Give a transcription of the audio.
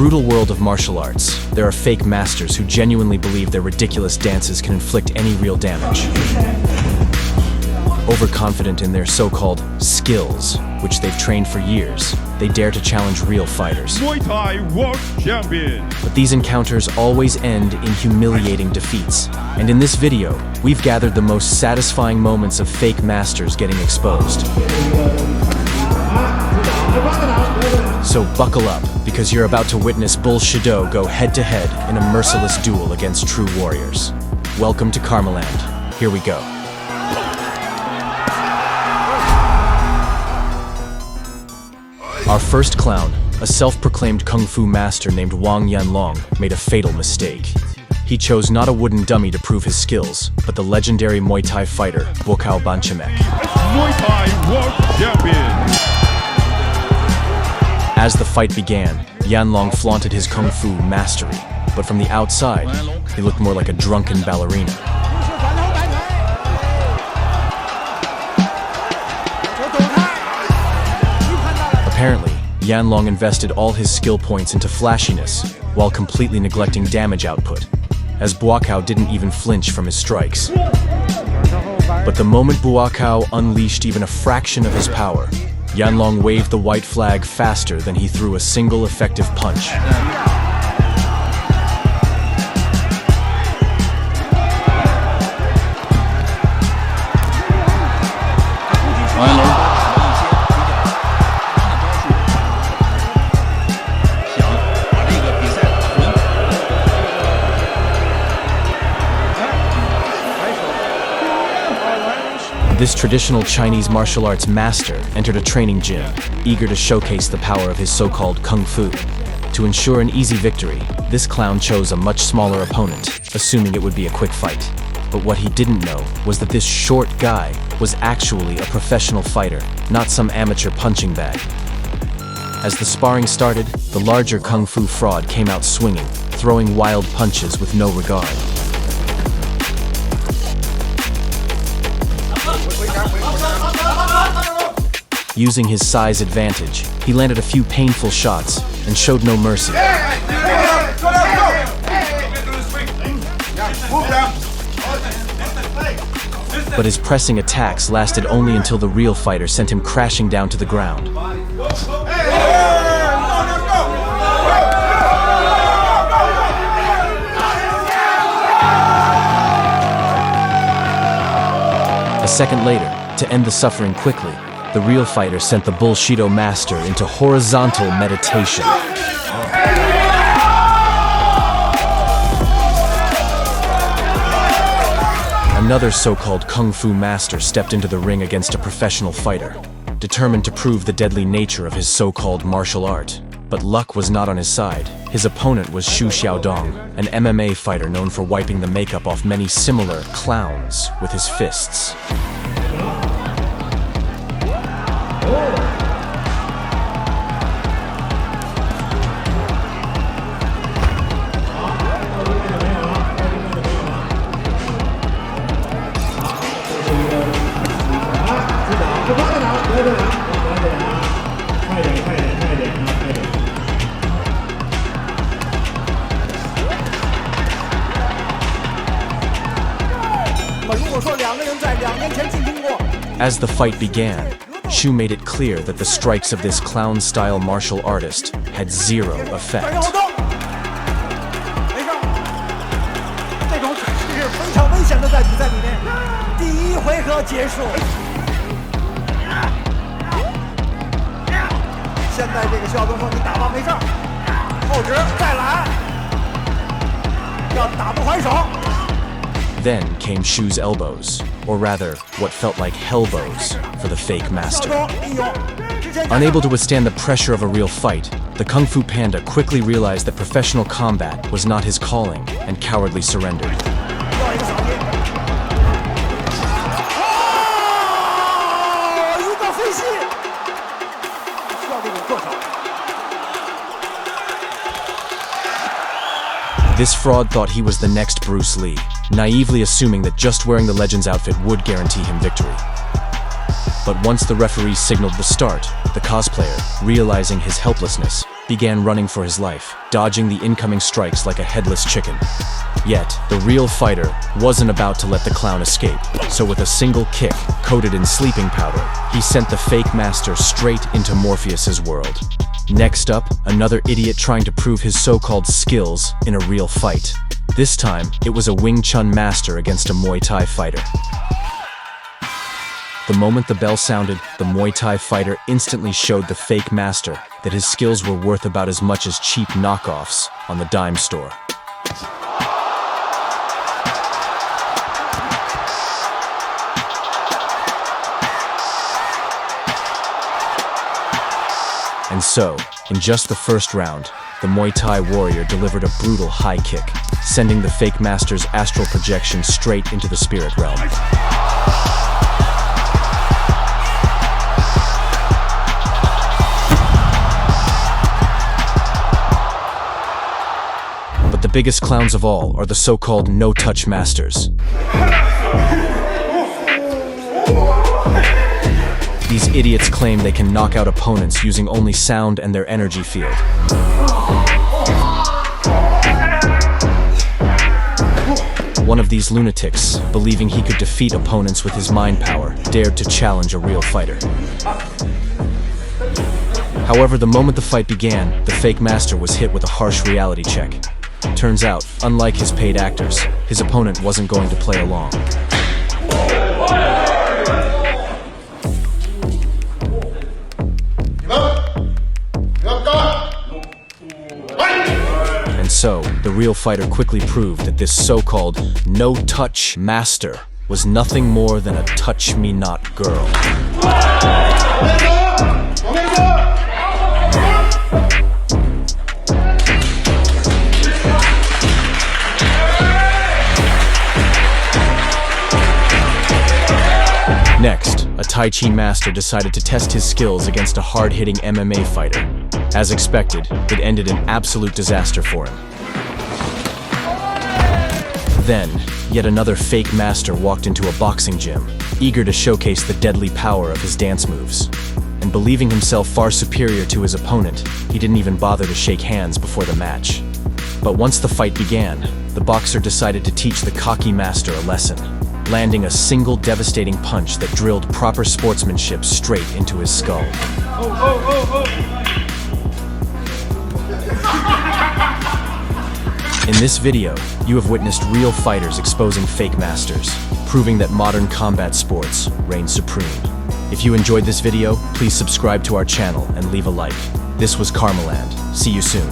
brutal world of martial arts, there are fake masters who genuinely believe their ridiculous dances can inflict any real damage. Overconfident in their so-called skills, which they've trained for years, they dare to challenge real fighters. Muay Thai World Champion. But these encounters always end in humiliating defeats. And in this video, we've gathered the most satisfying moments of fake masters getting exposed. So buckle up, because you're about to witness Bullshido go head-to-head in a merciless duel against true warriors. Welcome to KARMALAND. Here we go. Our first clown, a self-proclaimed kung fu master named Wang Yanlong, made a fatal mistake. He chose not a wooden dummy to prove his skills, but the legendary Muay Thai fighter, Buakaw Banchamek. Muay Thai World Champion. As the fight began, Yanlong flaunted his kung fu mastery, but from the outside, he looked more like a drunken ballerina. Apparently, Yanlong invested all his skill points into flashiness, while completely neglecting damage output, as Buakaw didn't even flinch from his strikes. But the moment Buakaw unleashed even a fraction of his power, Yanlong waved the white flag faster than he threw a single effective punch. This traditional Chinese martial arts master entered a training gym, eager to showcase the power of his so-called kung fu. To ensure an easy victory, this clown chose a much smaller opponent, assuming it would be a quick fight. But what he didn't know was that this short guy was actually a professional fighter, not some amateur punching bag. As the sparring started, the larger kung fu fraud came out swinging, throwing wild punches with no regard. Using his size advantage, he landed a few painful shots and showed no mercy. But his pressing attacks lasted only until the real fighter sent him crashing down to the ground. A second later, to end the suffering quickly, the real fighter sent the Bullshido master into horizontal meditation. Another so-called kung fu master stepped into the ring against a professional fighter, determined to prove the deadly nature of his so-called martial art. But luck was not on his side. His opponent was Xu Xiaodong, an MMA fighter known for wiping the makeup off many similar clowns with his fists. As the fight began, Xu made it clear that the strikes of this clown-style martial artist had zero effect. Then came Xu's elbows, or rather, what felt like hellbows for the fake master. Unable to withstand the pressure of a real fight, the Kung Fu Panda quickly realized that professional combat was not his calling and cowardly surrendered. This fraud thought he was the next Bruce Lee, naively assuming that just wearing the Legend's outfit would guarantee him victory. But once the referee signaled the start, the cosplayer, realizing his helplessness, began running for his life, dodging the incoming strikes like a headless chicken. Yet, the real fighter wasn't about to let the clown escape, so with a single kick, coated in sleeping powder, he sent the fake master straight into Morpheus's world. Next up, another idiot trying to prove his so-called skills in a real fight. This time, it was a Wing Chun master against a Muay Thai fighter. The moment the bell sounded, the Muay Thai fighter instantly showed the fake master that his skills were worth about as much as cheap knockoffs on the dime store. And so, in just the first round, the Muay Thai warrior delivered a brutal high kick, sending the fake master's astral projection straight into the spirit realm. But the biggest clowns of all are the so-called no-touch masters. These idiots claim they can knock out opponents using only sound and their energy field. One of these lunatics, believing he could defeat opponents with his mind power, dared to challenge a real fighter. However, the moment the fight began, the fake master was hit with a harsh reality check. Turns out, unlike his paid actors, his opponent wasn't going to play along. And so, the real fighter quickly proved that this so-called no-touch master was nothing more than a touch-me-not girl. Next, a Tai Chi master decided to test his skills against a hard-hitting MMA fighter. As expected, it ended in absolute disaster for him. Then, yet another fake master walked into a boxing gym, eager to showcase the deadly power of his dance moves. And believing himself far superior to his opponent, he didn't even bother to shake hands before the match. But once the fight began, the boxer decided to teach the cocky master a lesson, landing a single devastating punch that drilled proper sportsmanship straight into his skull. In this video, you have witnessed real fighters exposing fake masters, proving that modern combat sports reign supreme. If you enjoyed this video, please subscribe to our channel and leave a like. This was KARMALAND. See you soon.